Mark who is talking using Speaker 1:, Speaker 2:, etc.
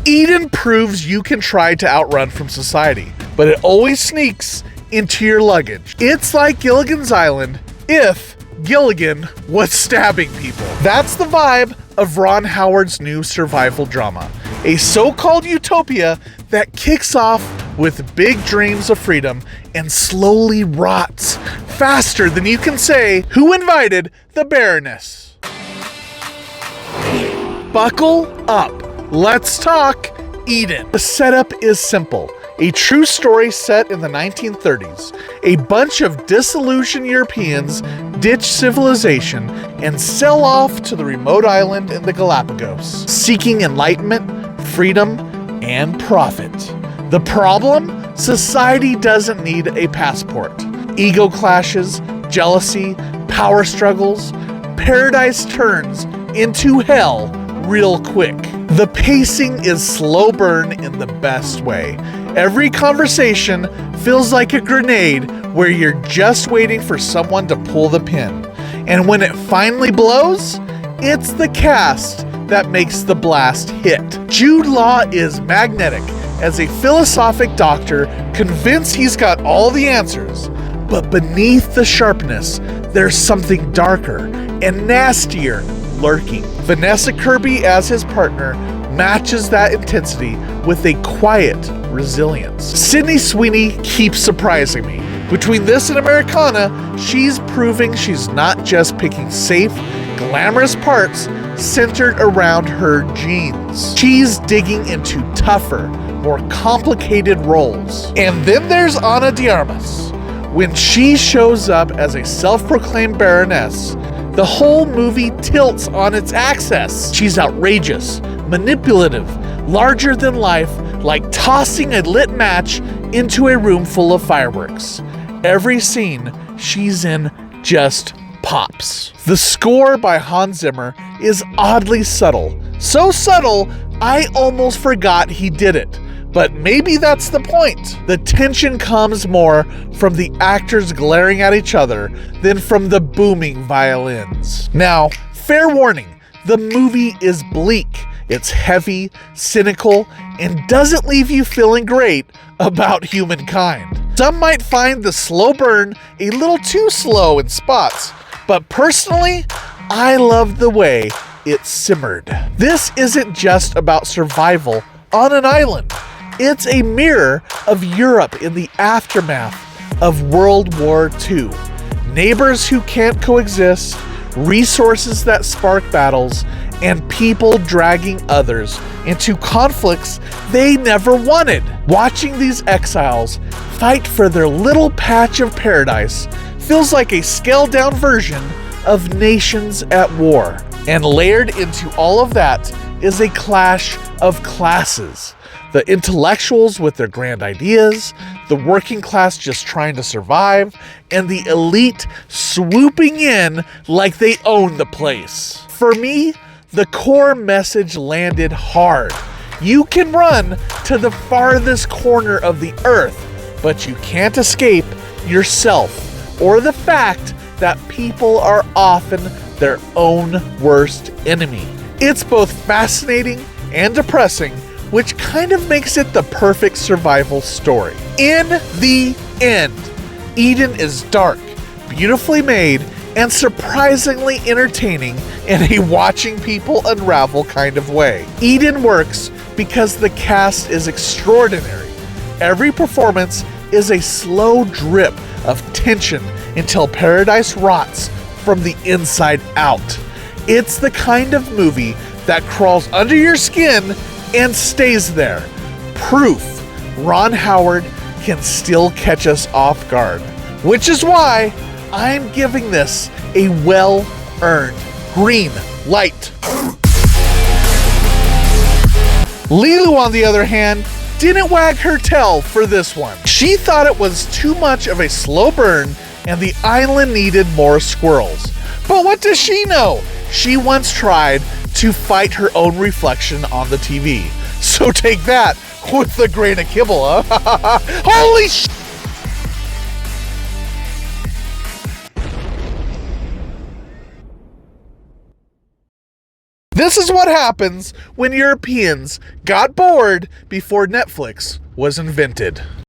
Speaker 1: Eden proves you can try to outrun from society, but it always sneaks into your luggage. It's like Gilligan's Island if Gilligan was stabbing people. That's the vibe of Ron Howard's new survival drama, a so-called utopia that kicks off with big dreams of freedom and slowly rots faster than you can say, "Who invited the Baroness?" Buckle up. Let's talk Eden. The setup is simple. A true story set in the 1930s. A bunch of disillusioned Europeans ditch civilization and sell off to the remote island in the Galápagos, seeking enlightenment, freedom, and profit. The problem? Society doesn't need a passport. Ego clashes, jealousy, power struggles. Paradise turns into hell real quick. The pacing is slow burn in the best way. Every conversation feels like a grenade where you're just waiting for someone to pull the pin. And when it finally blows, it's the cast that makes the blast hit. Jude Law is magnetic as a philosophic doctor convinced he's got all the answers. But beneath the sharpness, there's something darker and nastier lurking. Vanessa Kirby as his partner matches that intensity with a quiet resilience. Sydney Sweeney keeps surprising me. Between this and Americana, she's proving she's not just picking safe, glamorous parts centered around her genes. She's digging into tougher, more complicated roles. And then there's Ana de Armas. When she shows up as a self-proclaimed Baroness, the whole movie tilts on its axis. She's outrageous, manipulative, larger than life, like tossing a lit match into a room full of fireworks. Every scene she's in just pops. The score by Hans Zimmer is oddly subtle. So subtle, I almost forgot he did it. But maybe that's the point. The tension comes more from the actors glaring at each other than from the booming violins. Now, fair warning, the movie is bleak. It's heavy, cynical, and doesn't leave you feeling great about humankind. Some might find the slow burn a little too slow in spots, but personally, I love the way it simmered. This isn't just about survival on an island. It's a mirror of Europe in the aftermath of World War II. Neighbors who can't coexist, resources that spark battles, and people dragging others into conflicts they never wanted. Watching these exiles fight for their little patch of paradise feels like a scaled-down version of Nations at War. And layered into all of that is a clash of classes. The intellectuals with their grand ideas, the working class just trying to survive, and the elite swooping in like they own the place. For me, the core message landed hard. You can run to the farthest corner of the earth, but you can't escape yourself or the fact that people are often their own worst enemy. It's both fascinating and depressing, which kind of makes it the perfect survival story. In the end, Eden is dark, beautifully made, and surprisingly entertaining in a watching people unravel kind of way. Eden works because the cast is extraordinary. Every performance is a slow drip of tension until paradise rots from the inside out. It's the kind of movie that crawls under your skin and stays there. Proof Ron Howard can still catch us off guard. Which is why I'm giving this a well-earned green light. LeeLoo, on the other hand, didn't wag her tail for this one. She thought it was too much of a slow burn and the island needed more squirrels. But what does she know? She once tried to fight her own reflection on the TV. So take that with a grain of kibble, huh? Holy sh! This is what happens when Europeans got bored before Netflix was invented.